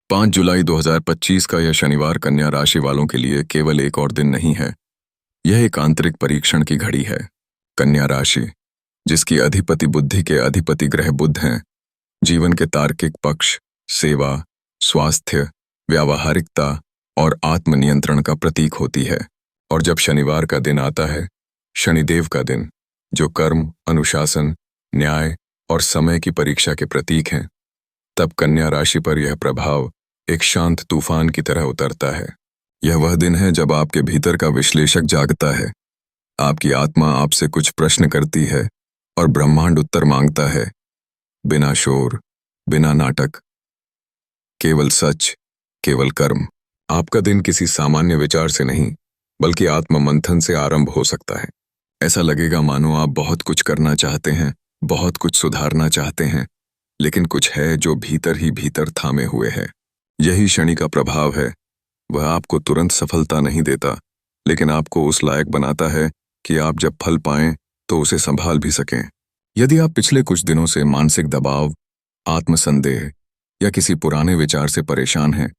5 जुलाई 2025 का यह शनिवार कन्या राशि वालों के लिए केवल एक और दिन नहीं है। यह एक आंतरिक परीक्षण की घड़ी है। कन्या राशि, जिसकी अधिपति बुद्धि के अधिपति ग्रह बुध हैं, जीवन के तार्किक पक्ष, सेवा, स्वास्थ्य, व्यावहारिकता और आत्मनियंत्रण का प्रतीक होती है। और जब शनिवार का दिन आता है, शनिदेव का दिन, जो कर्म, अनुशासन, न्याय और समय की परीक्षा के प्रतीक हैं, तब कन्या राशि पर यह प्रभाव एक शांत तूफान की तरह उतरता है। यह वह दिन है जब आपके भीतर का विश्लेषक जागता है। आपकी आत्मा आपसे कुछ प्रश्न करती है और ब्रह्मांड उत्तर मांगता है, बिना शोर, बिना नाटक, केवल सच, केवल कर्म। आपका दिन किसी सामान्य विचार से नहीं, बल्कि आत्म मंथन से आरंभ हो सकता है। ऐसा लगेगा मानो आप बहुत कुछ करना चाहते हैं, बहुत कुछ सुधारना चाहते हैं, लेकिन कुछ है जो भीतर ही भीतर थामे हुए है। यही शनि का प्रभाव है। वह आपको तुरंत सफलता नहीं देता, लेकिन आपको उस लायक बनाता है कि आप जब फल पाएं तो उसे संभाल भी सकें। यदि आप पिछले कुछ दिनों से मानसिक दबाव, आत्मसंदेह या किसी पुराने विचार से परेशान हैं,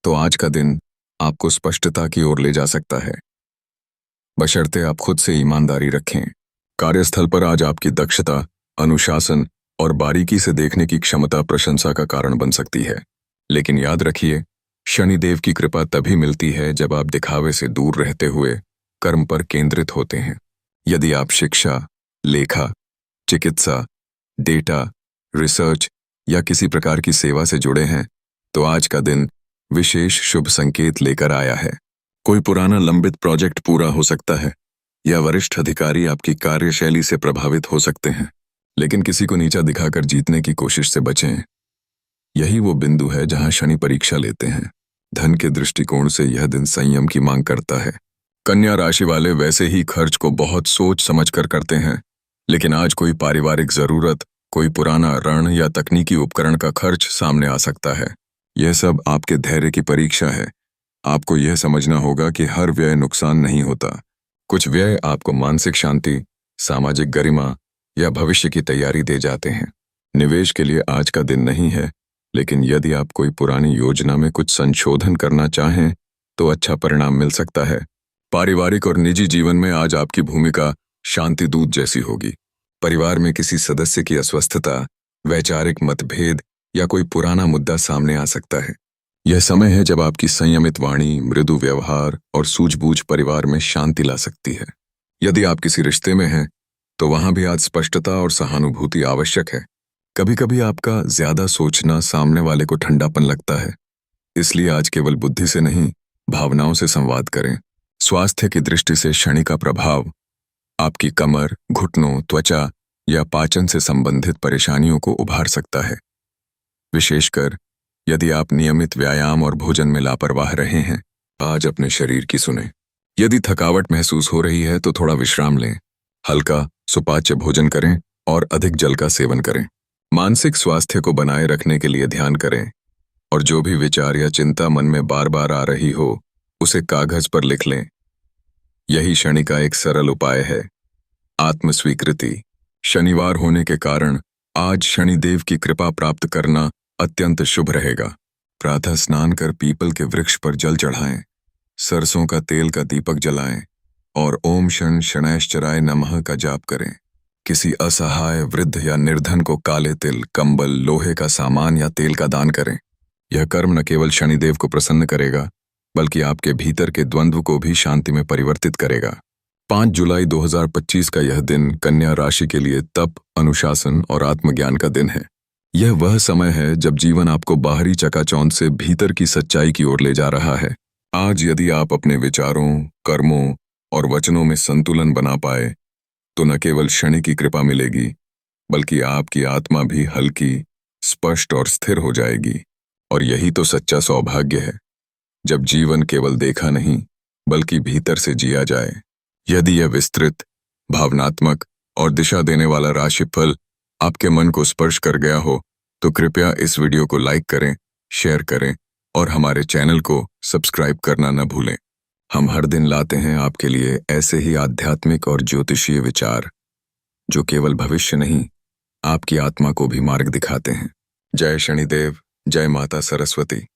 तो आज का दिन आपको स्पष्टता की ओर ले जा सकता है, बशर्ते आप खुद से ईमानदारी रखें। कार्यस्थल पर आज आपकी दक्षता, अनुशासन और बारीकी से देखने की क्षमता प्रशंसा का कारण बन सकती है। लेकिन याद रखिए, शनिदेव की कृपा तभी मिलती है जब आप दिखावे से दूर रहते हुए कर्म पर केंद्रित होते हैं। यदि आप शिक्षा, लेखा, चिकित्सा, डेटा, रिसर्च या किसी प्रकार की सेवा से जुड़े हैं, तो आज का दिन विशेष शुभ संकेत लेकर आया है। कोई पुराना लंबित प्रोजेक्ट पूरा हो सकता है, या वरिष्ठ अधिकारी आपकी कार्यशैली से प्रभावित हो सकते हैं। लेकिन किसी को नीचा दिखाकर जीतने की कोशिश से बचें। यही वो बिंदु है जहां शनि परीक्षा लेते हैं। धन के दृष्टिकोण से यह दिन संयम की मांग करता है। कन्या राशि वाले वैसे ही खर्च को बहुत सोच समझकर करते हैं, लेकिन आज कोई पारिवारिक जरूरत, कोई पुराना ऋण या तकनीकी उपकरण का खर्च सामने आ सकता है। यह सब आपके धैर्य की परीक्षा है। आपको यह समझना होगा कि हर व्यय नुकसान नहीं होता। कुछ व्यय आपको मानसिक शांति, सामाजिक गरिमा या भविष्य की तैयारी दे जाते हैं। निवेश के लिए आज का दिन नहीं है, लेकिन यदि आप कोई पुरानी योजना में कुछ संशोधन करना चाहें, तो अच्छा परिणाम मिल सकता है। पारिवारिक और निजी जीवन में आज आपकी भूमिका शांति दूत जैसी होगी। परिवार में किसी सदस्य की अस्वस्थता, वैचारिक मतभेद या कोई पुराना मुद्दा सामने आ सकता है। यह समय है जब आपकी संयमित वाणी, मृदु व्यवहार और सूझबूझ परिवार में शांति ला सकती है। यदि आप किसी रिश्ते में हैं, तो वहां भी आज स्पष्टता और सहानुभूति आवश्यक है। कभी कभी आपका ज्यादा सोचना सामने वाले को ठंडापन लगता है, इसलिए आज केवल बुद्धि से नहीं, भावनाओं से संवाद करें। स्वास्थ्य की दृष्टि से शनि का प्रभाव आपकी कमर, घुटनों, त्वचा या पाचन से संबंधित परेशानियों को उभार सकता है, विशेषकर यदि आप नियमित व्यायाम और भोजन में लापरवाह रहे हैं। आज अपने शरीर की सुने। यदि थकावट महसूस हो रही है तो थोड़ा विश्राम लें, हल्का सुपाच्य भोजन करें और अधिक जल का सेवन करें। मानसिक स्वास्थ्य को बनाए रखने के लिए ध्यान करें, और जो भी विचार या चिंता मन में बार बार आ रही हो, उसे कागज पर लिख लें। यही शनि का एक सरल उपाय है, आत्मस्वीकृति। शनिवार होने के कारण आज शनिदेव की कृपा प्राप्त करना अत्यंत शुभ रहेगा। प्रातः स्नान कर पीपल के वृक्ष पर जल चढ़ाएं, सरसों का तेल का दीपक जलाएं और ओम शं शनैश्चराय नमः का जाप करें। किसी असहाय, वृद्ध या निर्धन को काले तिल, कंबल, लोहे का सामान या तेल का दान करें। यह कर्म न केवल शनिदेव को प्रसन्न करेगा, बल्कि आपके भीतर के द्वंद्व को भी शांति में परिवर्तित करेगा। 5 जुलाई 2025 का यह दिन कन्या राशि के लिए तप, अनुशासन और आत्मज्ञान का दिन है। यह वह समय है जब जीवन आपको बाहरी चकाचौंध से भीतर की सच्चाई की ओर ले जा रहा है। आज यदि आप अपने विचारों, कर्मों और वचनों में संतुलन बना पाए, तो न केवल शनि की कृपा मिलेगी, बल्कि आपकी आत्मा भी हल्की, स्पष्ट और स्थिर हो जाएगी। और यही तो सच्चा सौभाग्य है, जब जीवन केवल देखा नहीं, बल्कि भीतर से जिया जाए। यदि यह विस्तृत, भावनात्मक और दिशा देने वाला राशिफल आपके मन को स्पर्श कर गया हो, तो कृपया इस वीडियो को लाइक करें, शेयर करें और हमारे चैनल को सब्सक्राइब करना न भूलें। हम हर दिन लाते हैं आपके लिए ऐसे ही आध्यात्मिक और ज्योतिषीय विचार, जो केवल भविष्य नहीं, आपकी आत्मा को भी मार्ग दिखाते हैं। जय शनिदेव, जय माता सरस्वती।